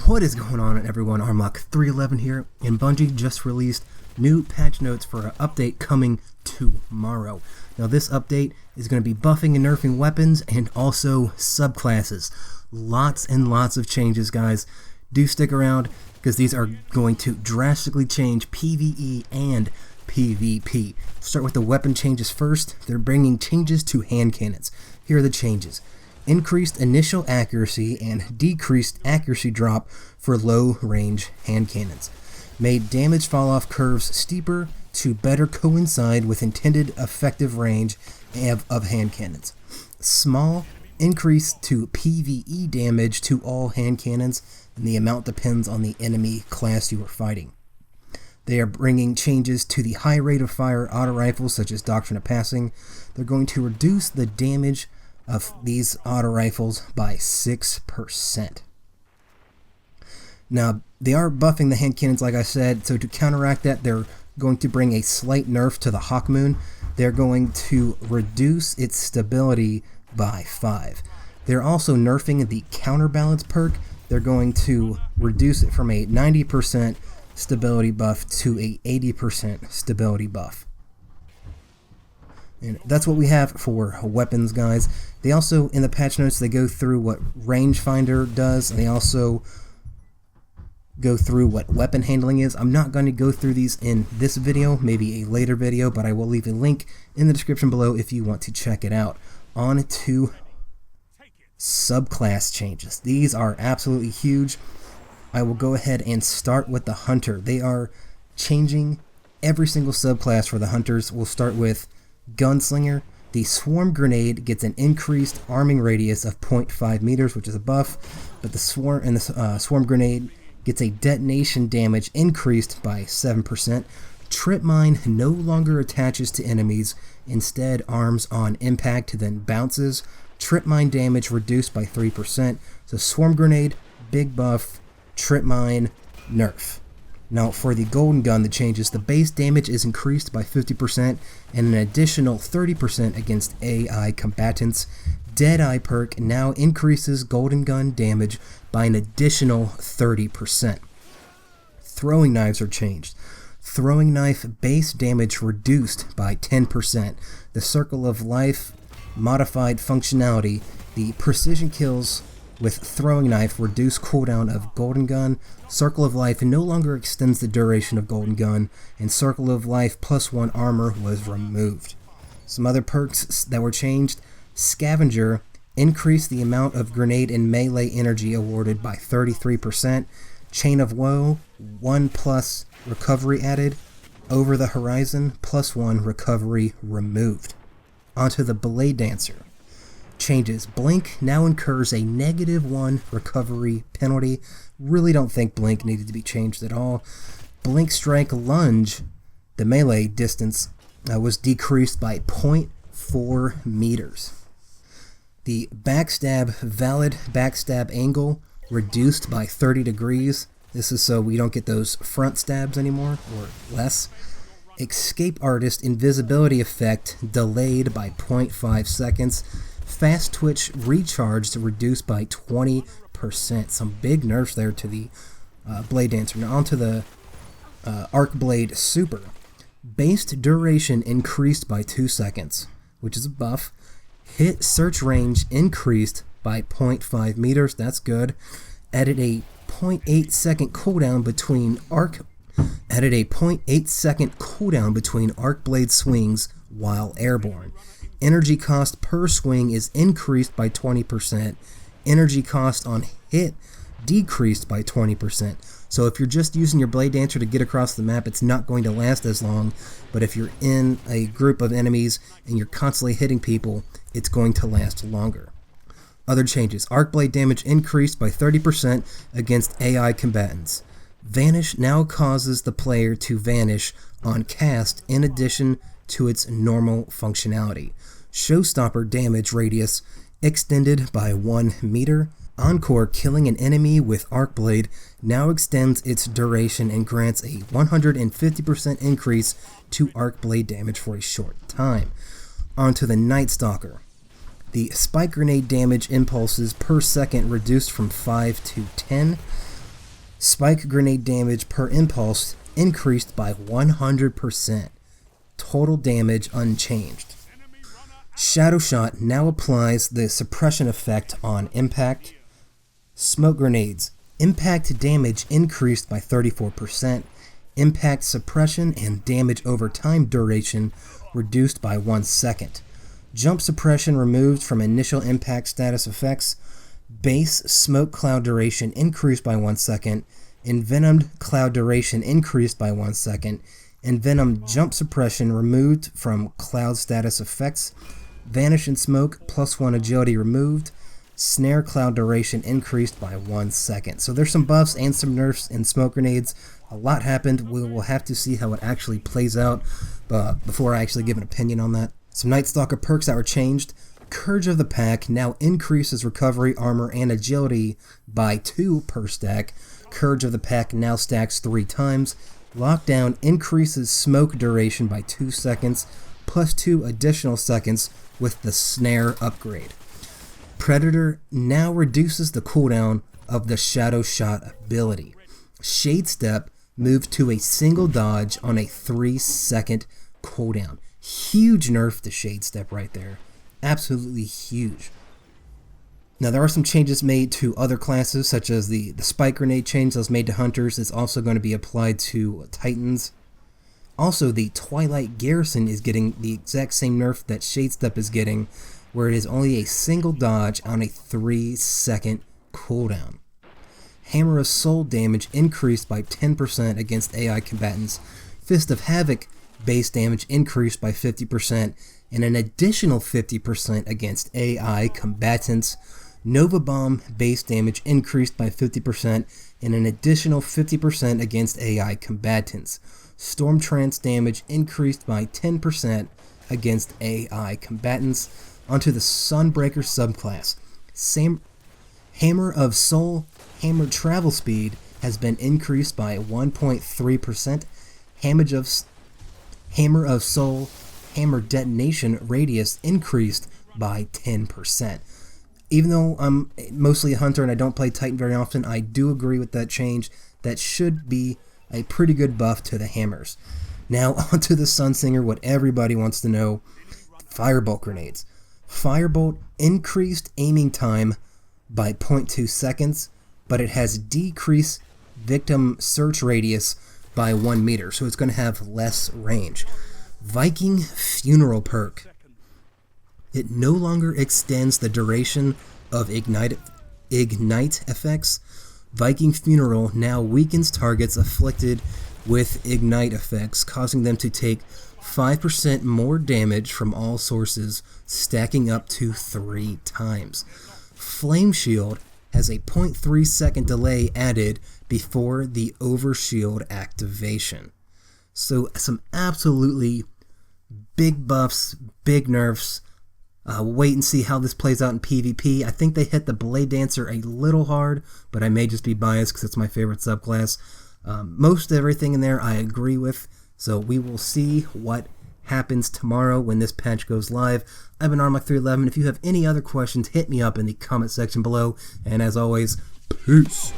What is going on, everyone? Armlock311 here, and Bungie just released new patch notes for an update coming tomorrow. Now this update is going to be buffing and nerfing weapons and also subclasses. Lots and lots of changes, guys. Do stick around because these are going to drastically change PvE and PvP. Start with the weapon changes first. They're bringing changes to hand cannons. Here are the changes. Increased initial accuracy and decreased accuracy drop for low-range hand cannons. Made damage fall-off curves steeper to better coincide with intended effective range of hand cannons. Small increase to PvE damage to all hand cannons, and the amount depends on the enemy class you are fighting. They are bringing changes to the high rate of fire auto rifles such as Doctrine of Passing. They're going to reduce the damage of these auto rifles by 6%. Now, they are buffing the hand cannons, like I said, so to counteract that, they're going to bring a slight nerf to the Hawk Moon. They're going to reduce its stability by 5. They're also nerfing the counterbalance perk. They're going to reduce it from a 90% stability buff to a 80% stability buff. And that's what we have for weapons, guys. They also, in the patch notes, they go through what rangefinder does, and they also go through what weapon handling is. I'm not going to go through these in this video, maybe a later video, but I will leave a link in the description below if you want to check it out. On to subclass changes. These are absolutely huge. I will go ahead and start with the Hunter. They are changing every single subclass for the Hunters. We'll start with Gunslinger. The Swarm Grenade gets an increased arming radius of 0.5 meters, which is a buff, but the Swarm Grenade gets a detonation damage increased by 7%. Trip Mine no longer attaches to enemies, instead arms on impact then bounces. Trip Mine damage reduced by 3%. So Swarm Grenade, big buff. Trip Mine, nerf. Now for the Golden Gun, the changes, the base damage is increased by 50% and an additional 30% against AI combatants. Deadeye perk now increases Golden Gun damage by an additional 30%. Throwing Knives are changed. Throwing Knife base damage reduced by 10%. The Circle of Life modified functionality. The precision kills with Throwing Knife reduce cooldown of Golden Gun. Circle of Life no longer extends the duration of Golden Gun, and Circle of Life +1 armor was removed. Some other perks that were changed. Scavenger increased the amount of grenade and melee energy awarded by 33%. Chain of Woe 1+ recovery added. Over the Horizon +1 recovery removed. Onto the Blade Dancer. Changes. Blink now incurs a -1 recovery penalty. Really don't think Blink needed to be changed at all. Blink Strike Lunge, the melee distance, was decreased by 0.4 meters. The Backstab Valid Backstab Angle reduced by 30 degrees. This is so we don't get those front stabs anymore, or less. Escape Artist Invisibility Effect delayed by 0.5 seconds. Fast Twitch recharged reduced by 20%. Some big nerfs there to the Blade Dancer. Now onto the Arc Blade Super. Based duration increased by 2 seconds, which is a buff. Hit search range increased by 0.5 meters. That's good. Added a 0.8 second cooldown between arc blade swings while airborne. Energy cost per swing is increased by 20%. Energy cost on hit decreased by 20%. So if you're just using your Blade Dancer to get across the map, it's not going to last as long. But if you're in a group of enemies and you're constantly hitting people, it's going to last longer. Other changes. Arc Blade damage increased by 30% against AI combatants. Vanish now causes the player to vanish on cast in addition to its normal functionality. Showstopper damage radius extended by 1 meter. Encore killing an enemy with Arc Blade now extends its duration and grants a 150% increase to Arc Blade damage for a short time. Onto the Nightstalker. The spike grenade damage impulses per second reduced from 5 to 10. Spike grenade damage per impulse increased by 100%. Total damage unchanged. Shadow Shot now applies the suppression effect on impact. Smoke grenades. Impact damage increased by 34%. Impact suppression and damage over time duration reduced by 1 second. Jump suppression removed from initial impact status effects. Base smoke cloud duration increased by 1 second. Envenomed cloud duration increased by 1 second. Envenomed jump suppression removed from cloud status effects. Vanish in smoke +1 agility removed. Snare cloud duration increased by 1 second. So there's some buffs and some nerfs in smoke grenades. A lot happened. We will have to see how it actually plays out before I actually give an opinion on that. Some Nightstalker perks that were changed. Courage of the Pack now increases recovery, armor, and agility by 2 per stack. Courage of the Pack now stacks 3 times. Lockdown increases smoke duration by 2 seconds, plus 2 additional seconds with the Snare upgrade. Predator now reduces the cooldown of the Shadow Shot ability. Shade Step moved to a single dodge on a 3-second cooldown. Huge nerf to Shade Step right there. Absolutely huge. Now there are some changes made to other classes, such as the spike grenade change that was made to hunters is also going to be applied to titans. Also, the Twilight Garrison is getting the exact same nerf that Shade Step is getting, where it is only a single dodge on a 3-second cooldown. Hammer of Soul damage increased by 10% against AI combatants. Fist of Havoc base damage increased by 50%, and an additional 50% against AI combatants. Nova Bomb base damage increased by 50%, and an additional 50% against AI combatants. Storm Trance damage increased by 10% against AI combatants. Onto the Sunbreaker subclass. Hammer of Soul, Hammer Travel Speed has been increased by 1.3%. Hammer of Soul, Hammer Detonation Radius increased by 10%. Even though I'm mostly a hunter and I don't play Titan very often, I do agree with that change. That should be a pretty good buff to the hammers. Now onto the Sunsinger, what everybody wants to know. Firebolt grenades. Firebolt increased aiming time by 0.2 seconds, but it has decreased victim search radius by 1 meter, so it's going to have less range. Viking Funeral perk. It no longer extends the duration of ignite effects. Viking Funeral now weakens targets afflicted with ignite effects, causing them to take 5% more damage from all sources, stacking up to 3 times. Flame Shield has a 0.3 second delay added before the Overshield activation. So some absolutely big buffs, big nerfs. We'll wait and see how this plays out in PvP. I think they hit the Blade Dancer a little hard, but I may just be biased because it's my favorite subclass. Most everything in there I agree with, so we will see what happens tomorrow when this patch goes live. I've been Armlock311. If you have any other questions, hit me up in the comment section below, and as always, peace!